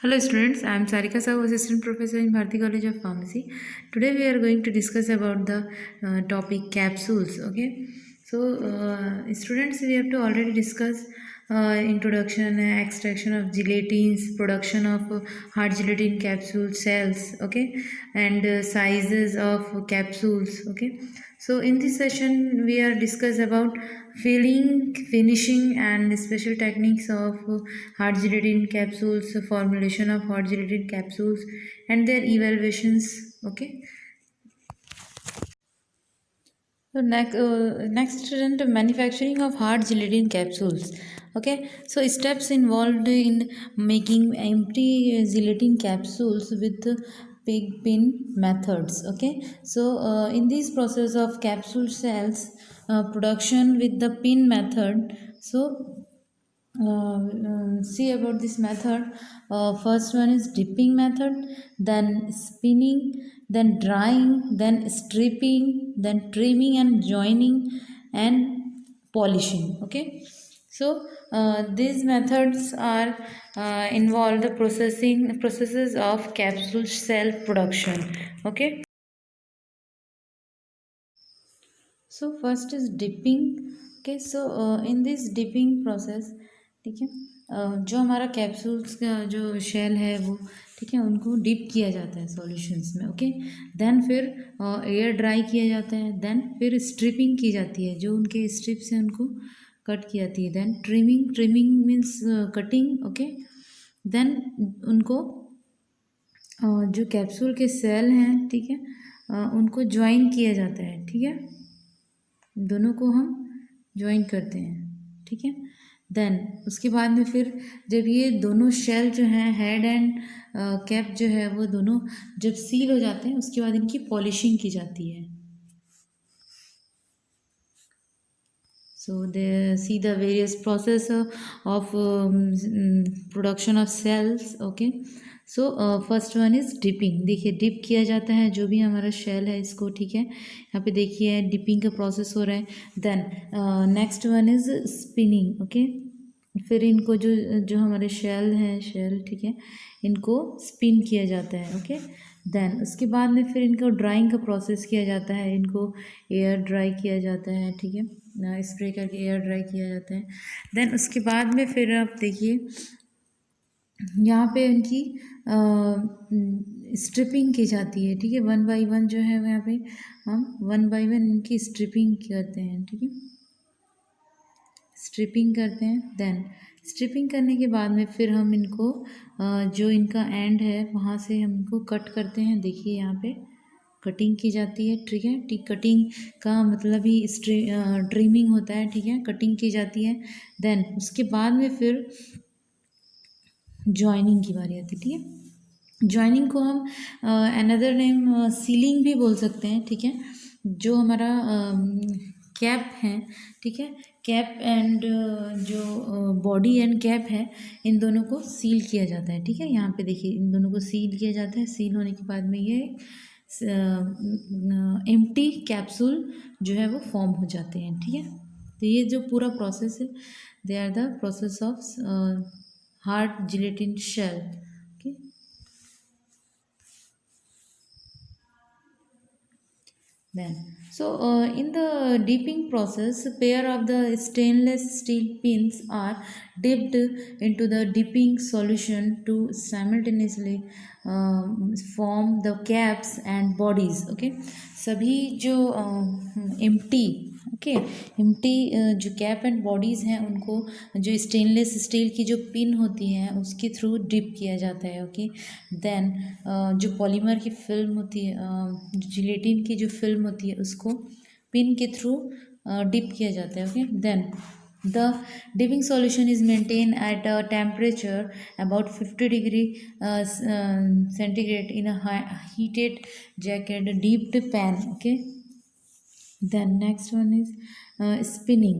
Hello students, I am Sarika Sahu, Assistant Professor in Bharati College of Pharmacy. Today we are going to discuss about the topic capsules. Okay, so students, we have to already discuss introduction, extraction of gelatins, production of hard gelatin capsule cells. Okay, and sizes of capsules. Okay, so in this session we are discuss about filling, finishing, and special techniques of hard gelatin capsules, formulation of hard gelatin capsules, and their evaluations. Okay. So next student, manufacturing of hard gelatin capsules. Okay, so steps involved in making empty gelatin capsules with pig pin methods. Okay, so in this process of capsule cells production with the pin method. So see about this method. First one is dipping method, then spinning, then drying, then stripping, then trimming and joining, and polishing. Okay, so these methods are involve the processes of capsule cell production. Okay, so first is dipping. Okay, so in this dipping process, ठीक है, जो हमारा capsules का जो shell है वो, ठीक है, उनको डिप किया जाता है सॉल्यूशंस में. ओके, देन फिर एयर ड्राई किया जाता है, देन फिर स्ट्रिपिंग की जाती है, जो उनके स्ट्रिप्स हैं उनको कट की जाती है, then trimming. Trimming means cutting. Okay, then उनको जो कैप्सूल के सेल हैं, ठीक है, उनको ज्वाइन किया जाता है. ठीक है, दोनों को हम ज्वाइन करते हैं. ठीक है, देन उसके बाद में फिर जब ये दोनों शेल जो हैं, हेड एंड कैप जो है, वो दोनों जब सील हो जाते हैं, उसके बाद इनकी पॉलिशिंग की जाती है. So they see the various process of production of cells. Okay, so first one is dipping. देखिए डिप किया जाता है जो भी हमारा शेल है इसको. ठीक है, यहाँ पे देखिए डिपिंग का प्रोसेस हो रहा है. Then next one is spinning. Okay, फिर इनको जो जो हमारे शेल हैं, शेल, ठीक है, इनको स्पिन किया जाता है. ओके, देन उसके बाद में फिर इनको ड्राइंग का प्रोसेस किया जाता है, इनको एयर ड्राई किया जाता है. ठीक है, स्प्रे करके एयर ड्राई किया जाता है. देन उसके बाद में फिर आप देखिए यहाँ पे इनकी स्ट्रिपिंग की जाती है. ठीक है, वन बाई वन जो है यहाँ पे हम वन बाई वन इनकी स्ट्रिपिंग करते हैं. ठीक है, स्ट्रिपिंग करते हैं. देन स्ट्रिपिंग करने के बाद में फिर हम इनको जो इनका एंड है वहाँ से हम इनको कट करते हैं. देखिए यहाँ पे कटिंग की जाती है. ठीक है, कटिंग का मतलब ही ट्रिमिंग होता है. ठीक है, कटिंग की जाती है. देन उसके बाद में फिर जॉइनिंग की बारी आती है. ठीक है, जॉइनिंग को हम अनदर नेम सीलिंग भी बोल सकते हैं. ठीक है, जो हमारा कैप है, ठीक है, कैप एंड जो बॉडी एंड कैप है, इन दोनों को सील किया जाता है. ठीक है, यहाँ पे देखिए इन दोनों को सील किया जाता है. सील होने के बाद में ये एम्प्टी कैप्सूल जो है वो फॉर्म हो जाते हैं. ठीक है, तो ये जो पूरा प्रोसेस है, they are the process of hard gelatin shell. Okay, then so in the dipping process, a pair of the stainless steel pins are dipped into the dipping solution to simultaneously form the caps and bodies. Okay, सभी जो empty, okay, empty जो cap and bodies हैं उनको जो stainless steel की जो pin होती हैं उसके थ्रू डिप किया जाता है. ओके, देन जो पॉलीमर की फिल्म होती है, जिलेटिन की जो फिल्म होती है, उसको पिन के थ्रू डिप किया जाता है. Okay, then the dipping solution is maintained at a temperature about 50 degree centigrade in a heated jacket dipped pan. Okay, then next one is spinning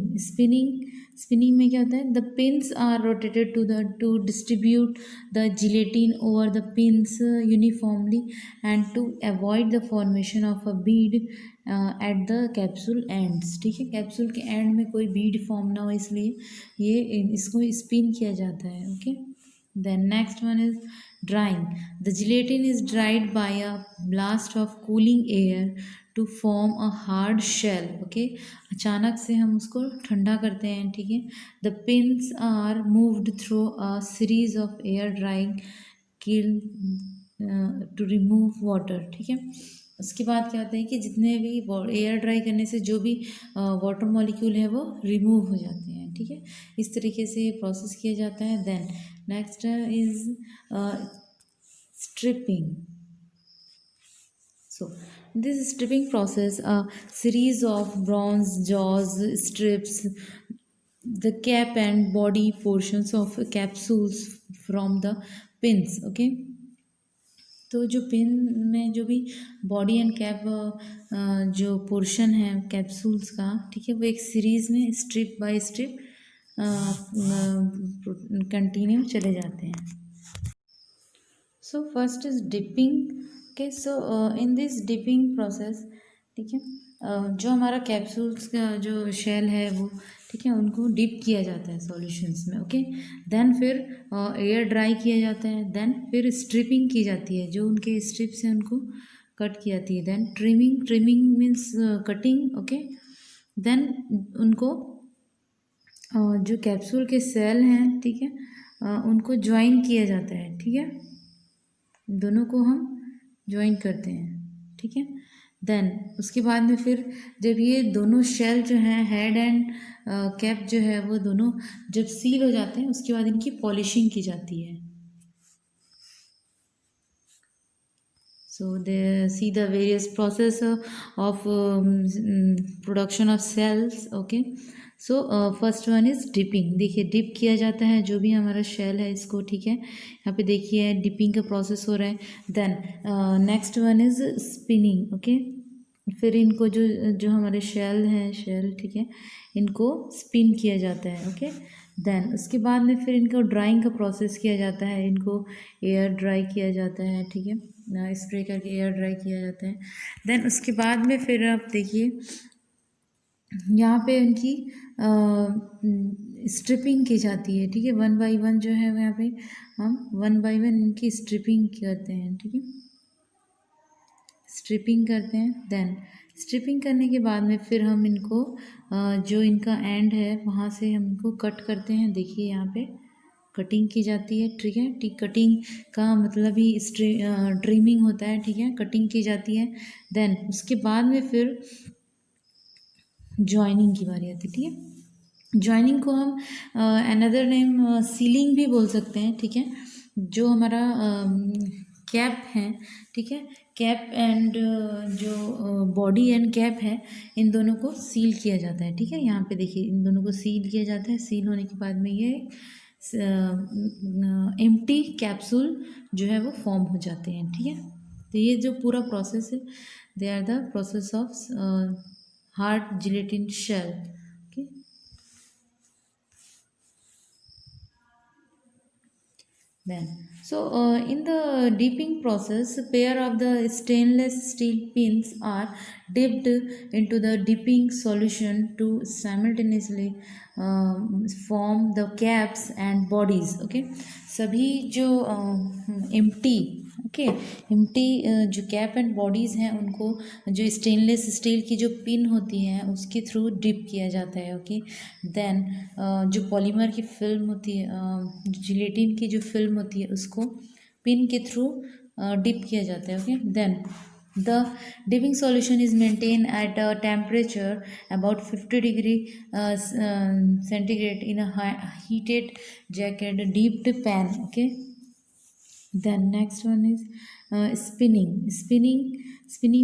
में क्या होता है, the pins are rotated to distribute the gelatin over the pins uniformly and to avoid the formation of a bead at the capsule ends. ठीक है, capsule के and में कोई Beed form ना हो, इसलिए ये इसको स्पिन किया जाता है. Okay, then next one is Drying. The gelatin is dried by a blast of cooling air to form a hard shell. Okay, अचानक से हम उसको ठंडा करते हैं, ठीक है. The pins are moved through a series of air drying kiln to remove water. ठीक है. उसके बाद क्या होता है कि जितने भी एयर ड्राई करने से जो भी वाटर मॉलिक्यूल है वो रिमूव हो जाते हैं, ठीक है. इस तरीके से प्रोसेस किया जाता है. Then next is stripping. So this stripping process, a series of bronze jaws strips the cap and body portions of capsules from the pins. Okay, तो जो पिन में जो भी बॉडी एंड कैप जो पोर्शन है कैप्सूल्स का, ठीक है, वो एक सीरीज में स्ट्रिप बाय स्ट्रिप कंटिन्यू चले जाते हैं. So first is dipping. Okay, so in this dipping process, ठीक है, जो हमारा कैप्सूल्स का जो शेल है वो, ठीक है, उनको डिप किया जाता है सॉल्यूशंस में. ओके, देन फिर एयर ड्राई किया जाता है. देन फिर स्ट्रिपिंग की जाती है, जो उनके स्ट्रिप्स हैं उनको कट की जाती है. Then trimming. Trimming means cutting. Okay, then उनको जो कैप्सूल के सेल हैं, ठीक है, उनको ज्वाइन किया जाता है. ठीक है, दोनों को हम ज्वाइन करते हैं, ठीक है. देन उसके बाद में फिर जब ये दोनों शेल जो हैं, हेड एंड कैप जो है, वो दोनों जब सील हो जाते हैं, उसके बाद इनकी पॉलिशिंग की जाती है. So they see the various process of production of cells. Okay, so first one is dipping. देखिए, डिप किया जाता है जो भी हमारा शेल है इसको, ठीक है. यहाँ पे देखिए डिपिंग का प्रोसेस हो रहा है. Then next one is spinning. Okay, फिर इनको जो जो हमारे शेल हैं, शेल, ठीक है, इनको स्पिन किया जाता है. ओके, देन उसके बाद में फिर इनको ड्राइंग का प्रोसेस किया जाता है. इनको एयर ड्राई किया जाता है, ठीक है, स्प्रे करके एयर ड्राई किया जाता है. देन उसके बाद में फिर आप देखिए यहाँ पे उनकी स्ट्रिपिंग की जाती है, ठीक है. वन बाय वन जो है यहाँ पे हम वन बाय वन इनकी स्ट्रिपिंग करते हैं, ठीक है, स्ट्रिपिंग करते हैं. देन स्ट्रिपिंग करने के बाद में फिर हम इनको जो इनका एंड है वहाँ से हम इनको कट करते हैं. देखिए यहाँ पे कटिंग की जाती है, ठीक है. कटिंग का मतलब ही ट्रिमिंग होता है, ठीक है, कटिंग की जाती है. देन उसके बाद में फिर ज्वाइनिंग की बारी आती है, ठीक है. ज्वाइनिंग को हम अनदर नेम सीलिंग भी बोल सकते हैं, ठीक है. जो हमारा कैप है, ठीक है, कैप एंड जो बॉडी एंड कैप है, इन दोनों को सील किया जाता है, ठीक है. यहाँ पे देखिए इन दोनों को सील किया जाता है. सील होने के बाद में ये एम्प्टी कैप्सूल जो है वो फॉर्म हो जाते हैं, ठीक है. तो ये जो पूरा प्रोसेस है, they are the process of hard gelatin shell. Okay, then so in the dipping process, a pair of the stainless steel pins are dipped into the dipping solution to simultaneously form the caps and bodies. Okay, सभी जो empty, okay, empty जो cap and bodies हैं उनको जो stainless steel की जो pin होती हैं उसके थ्रू डिप किया जाता है. ओके, देन जो पॉलीमर की फिल्म होती है, जिलेटिन की जो फिल्म होती है, उसको पिन के थ्रू डिप किया जाता है. Okay, then the dipping solution is maintained at a temperature about 50 degree centigrade in a heated jacket dipped pan. Okay, then next one is spinning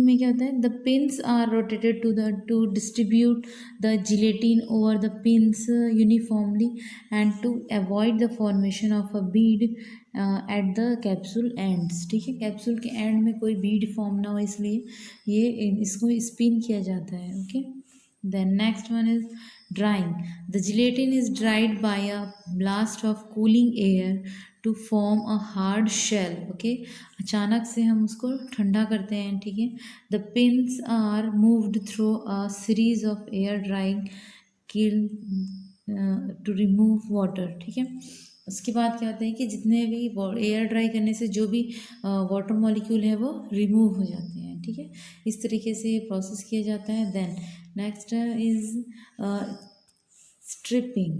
में क्या होता है, the pins are rotated to distribute the gelatin over the pins uniformly and to avoid the formation of a bead at the capsule ends. ठीक है, capsule के and में कोई Beed form ना हो, इसलिए ये इसको स्पिन किया जाता है. Okay, then next one is drying. The gelatin is dried by a blast of cooling air to form a hard shell. Okay, अचानक से हम उसको ठंडा करते हैं, ठीक है. The pins are moved through a series of air drying kiln to remove water. ठीक है, उसके बाद क्या होता है कि जितने भी एयर ड्राई करने से जो भी वाटर मॉलिक्यूल है वो रिमूव हो जाते हैं, ठीक है। इस तरीके से ये प्रोसेस किया जाता है। Then next is stripping.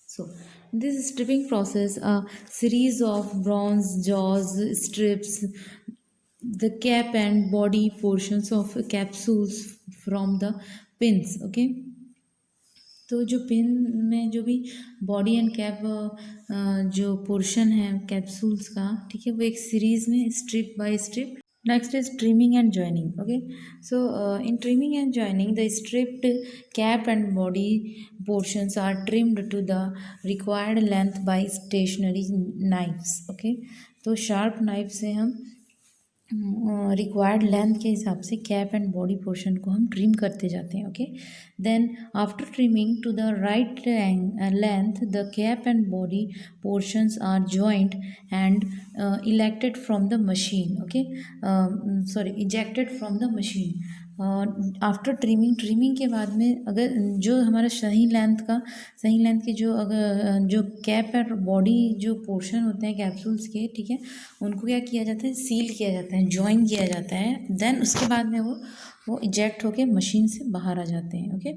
So, this stripping process, a series of bronze jaws strips the cap and body portions of capsules from the pins. Okay, तो जो पिन में जो भी बॉडी एंड कैप जो पोर्शन है कैप्सूल्स का, ठीक है, वो एक सीरीज में strip by strip. Next is trimming and joining. Okay, so in trimming and joining, the stripped cap and body portions are trimmed to the required length by stationary knives. Okay, तो sharp knife से हम required length के हिसाब से cap and body portion को हम trim करते जाते हैं. Okay, then after trimming to the right length the cap and body portions are joint and elected from the machine. Okay, sorry, ejected from the machine. After trimming के बाद में अगर जो हमारा सही लेंथ के जो अगर जो कैप और बॉडी जो पोर्शन होते हैं कैप्सूल्स के, ठीक है, उनको क्या किया जाता है, सील किया जाता है, ज्वाइन किया जाता है. देन उसके बाद में वो इजेक्ट होके मशीन से बाहर आ जाते हैं. Okay,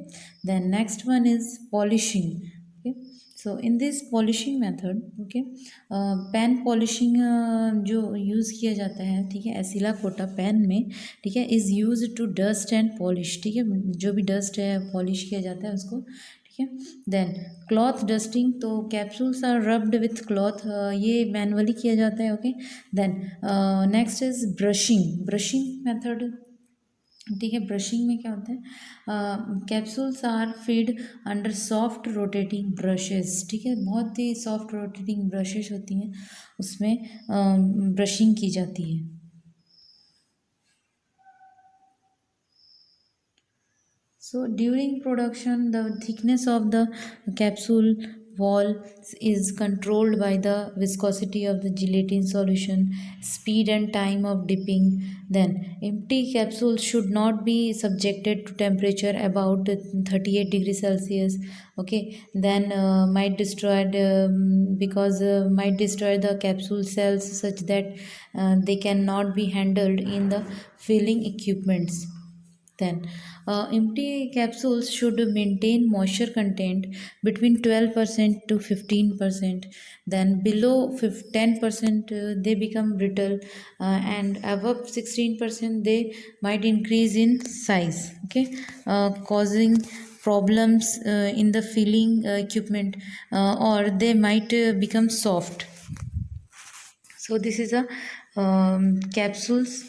then next one is polishing. Okay, so in this polishing method, okay, pan polishing जो यूज़ किया जाता है, ठीक है, एसिला कोटा पेन में, ठीक है, is use to dust and polish. ठीक है, जो भी डस्ट है पॉलिश किया जाता है उसको, ठीक है. देन क्लॉथ डस्टिंग, तो capsules are rubbed with cloth, ये मैनुअली किया जाता है. Okay, then next is brushing method. ठीक है, ब्रशिंग में क्या होता है, capsules are feed under soft rotating brushes. ठीक है, बहुत ही सॉफ्ट रोटेटिंग ब्रशेस होती हैं, उसमें ब्रशिंग की जाती है. So during production, the thickness of the capsule wall is controlled by the viscosity of the gelatin solution, speed and time of dipping. Then empty capsules should not be subjected to temperature about 38 degrees Celsius. Okay, then might destroy because might destroy the capsule cells such that they cannot be handled in the filling equipments. Then, empty capsules should maintain moisture content between 12% to 15%. Then, below 10%, they become brittle, and above 16%, they might increase in size. Okay, causing problems in the filling equipment, or they might become soft. So, this is a capsules,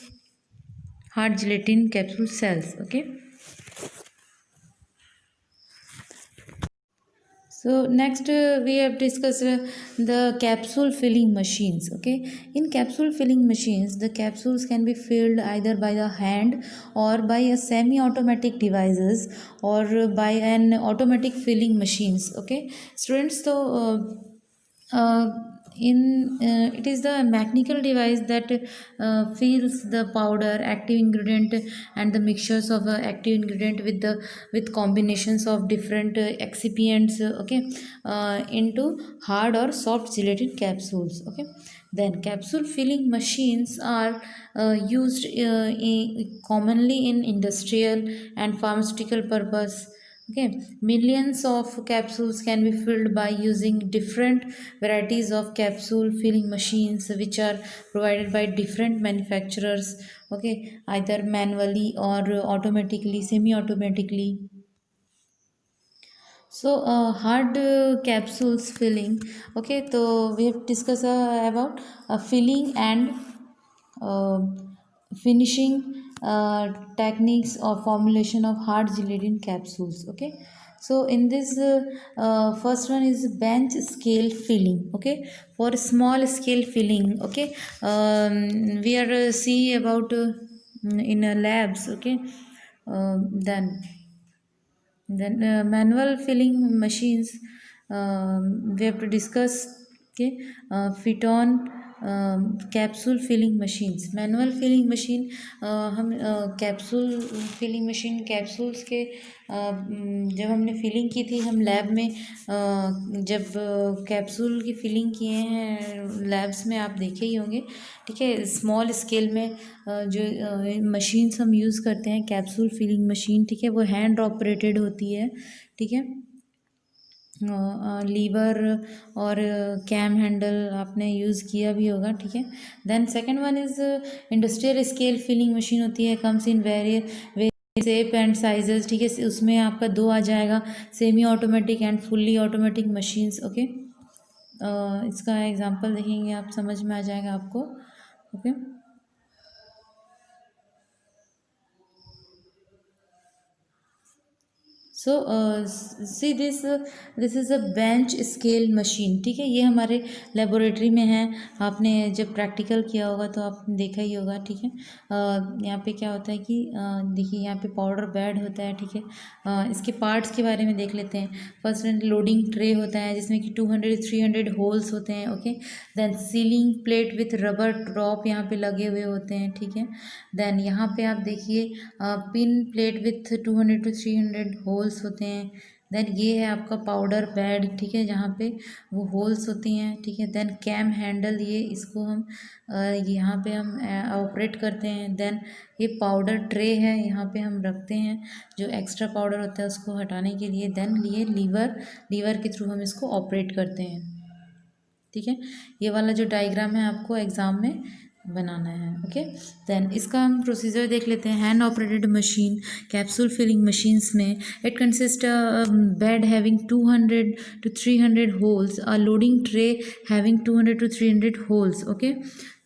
hard gelatin capsule cells. Okay, so next we have discussed the capsule filling machines. Okay, in capsule filling machines, the capsules can be filled either by the hand or by a semi automatic devices or by an automatic filling machines. Okay, students, so in it is the mechanical device that fills the powder, active ingredient, and the mixtures of active ingredient with combinations of different excipients, okay, into hard or soft gelatin capsules. Okay, then capsule filling machines are used commonly in industrial and pharmaceutical purpose. Okay, millions of capsules can be filled by using different varieties of capsule filling machines, which are provided by different manufacturers. Okay, either manually or automatically, semi automatically. So, hard capsules filling. Okay, so we have discussed about filling and uh, finishing techniques or formulation of hard gelatin capsules. Okay, so in this first one is bench scale filling. Okay, for small scale filling. Okay, we are see about in labs. Okay, then manual filling machines, we have to discuss. के फिटॉन capsule filling machines, manual filling machine, हम capsule filling machine capsules के जब हमने filling की थी हम lab में, जब कैप्सूल की फिलिंग किए हैं लैब्स में, आप देखे ही होंगे। ठीक है, स्मॉल स्केल में जो मशीन्स हम यूज़ करते हैं कैप्सूल फिलिंग मशीन, ठीक है, वो हैंड ऑपरेटेड होती है। ठीक है, लीवर और कैम हैंडल आपने यूज़ किया भी होगा। ठीक है, then second one is industrial scale filling machine होती है, comes in various shape and sizes. ठीक है, उसमें आपका दो आ जाएगा, semi automatic and fully automatic machines. Okay, इसका एग्जांपल देखेंगे आप, समझ में आ जाएगा आपको। Okay, so see this is a bench scale machine. ठीक है, ये हमारे लेबोरेटरी में है, आपने जब प्रैक्टिकल किया होगा तो आपने देखा ही होगा। ठीक है, यहाँ पे क्या होता है कि देखिए यहाँ पे पाउडर बेड होता है। ठीक है, इसके पार्ट्स के बारे में देख लेते हैं। फर्स्ट लोडिंग ट्रे होता है जिसमें कि 200-300 होल्स होते हैं। Okay, then sealing plate with rubber top यहाँ पे लगे हुए होते हैं। ठीक है, देन यहाँ पे आप देखिए पिन प्लेट विथ 200-300 होल्स होते हैं। देन ये है आपका पाउडर बेड। ठीक है, जहाँ पे वो होल्स होती हैं। ठीक है, देन कैम हैंडल, ये इसको हम यहाँ पे हम ऑपरेट करते हैं। देन ये पाउडर ट्रे है, यहाँ पे हम रखते हैं जो एक्स्ट्रा पाउडर होता है उसको हटाने के लिए। देन ये लीवर, लीवर के थ्रू हम इसको ऑपरेट करते हैं। ठीक है, ये वाला जो डायग्राम है आपको एग्जाम में बनाना है। ओके, देन इसका हम प्रोसीजर देख लेते हैं। Hand operated machine capsule filling machines में it consist bed having 200-300 holes, a loading tray having 200-300 holes. Okay,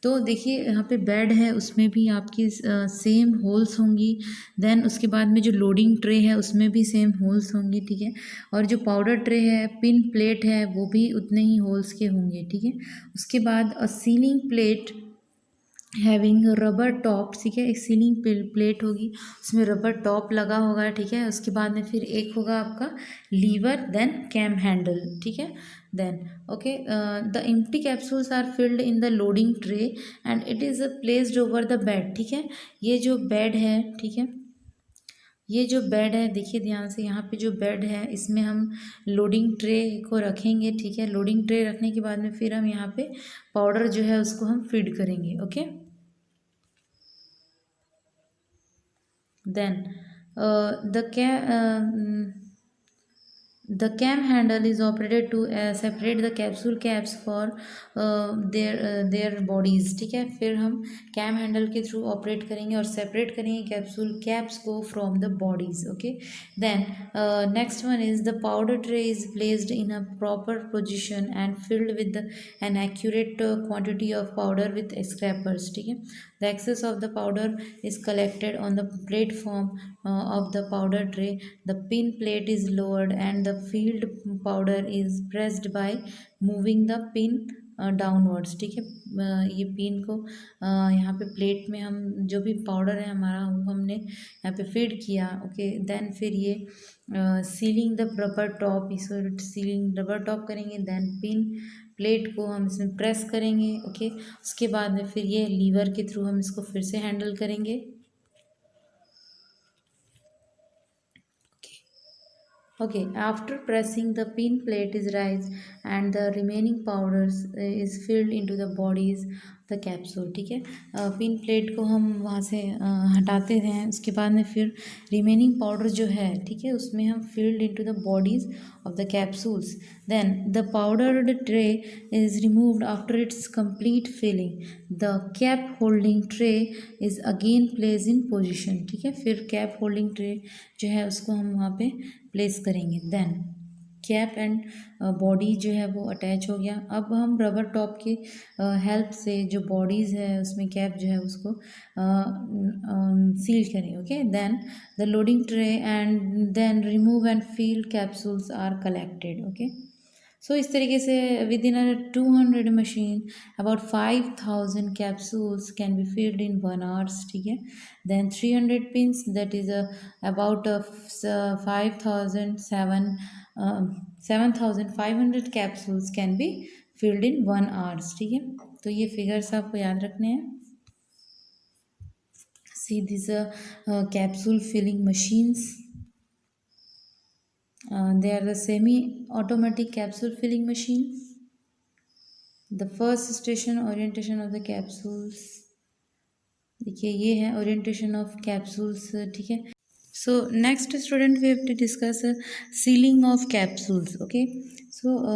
तो देखिए यहाँ पे बेड है उसमें भी आपकी सेम होल्स होंगी। देन उसके बाद में जो लोडिंग ट्रे है उसमें भी सेम होल्स होंगी। ठीक है, और जो पाउडर ट्रे है, पिन प्लेट है, वो भी उतने ही होल्स के होंगे। ठीक है, उसके बाद a sealing plate having rubber top. ठीक है, एक सीलिंग प्लेट होगी उसमें रबर टॉप लगा होगा। ठीक है, उसके बाद में फिर एक होगा आपका लीवर, देन कैम हैंडल। ठीक है, then okay, the empty capsules are filled in the loading tray and it is placed over the bed. ठीक है, ये जो बेड है, ठीक है, ये जो बेड है देखिए ध्यान से, यहाँ पे जो बेड है इसमें हम लोडिंग ट्रे को रखेंगे। ठीक है, लोडिंग ट्रे रखने के बाद में फिर हम यहाँ पे पाउडर जो है उसको हम फीड करेंगे। Okay, then the the cam handle is operated to separate the capsule caps for their bodies। ठीक है, फिर हम कैम हैंडल के थ्रू ऑपरेट करेंगे और सेपरेट करेंगे कैप्सूल कैप्स को from the bodies. Okay, then next one is the powder tray is placed in a proper position and filled with an accurate quantity of powder with scrapers. ठीक है, the excess of the powder is collected on the platform of the powder tray. The pin plate is lowered and the filled powder is pressed by moving the pin downwards. ठीक है, ये pin को यहाँ पे plate में हम जो भी पाउडर है हमारा वो हमने यहाँ पे फीड किया। ओके, देन फिर ये सीलिंग द रबर टॉप, इसको सीलिंग रबर टॉप करेंगे। देन पिन प्लेट को हम इसमें प्रेस करेंगे। ओके, उसके बाद में फिर ये लीवर के थ्रू हम इसको फिर से हैंडल करेंगे। Okay, after pressing the pin plate is raised and the remaining powders is filled into the bodies the capsule। ठीक है, पिन प्लेट को हम वहाँ से हटाते हैं, उसके बाद में फिर रिमेनिंग पाउडर जो है, ठीक है, उसमें हम filled into the bodies of the capsules. Then the powdered tray is removed after its complete filling. The cap holding tray is again place in position. ठीक है, फिर कैप होल्डिंग ट्रे जो है उसको हम वहाँ पे प्लेस करेंगे। देन कैप एंड बॉडी जो है वो अटैच हो गया। अब हम रबर टॉप की हेल्प से जो बॉडीज़ है उसमें कैप जो है उसको सील करें। Okay, then the loading tray and then remove and fill capsules are collected. Okay, so इस तरीके से within a 200 machine about 5000 capsules can be filled in 1 hours। ठीक है, then 300 pins that is about 5007 7500 capsules can be filled in 1 hours. ठीक है, तो ये figures आपको याद रखने हैं. See these capsule filling machines. They are the semi-automatic capsule filling machine. The first station orientation of the capsules. देखिए ये है orientation of capsules. ठीक है. So next student we have to discuss sealing of capsules. Okay. So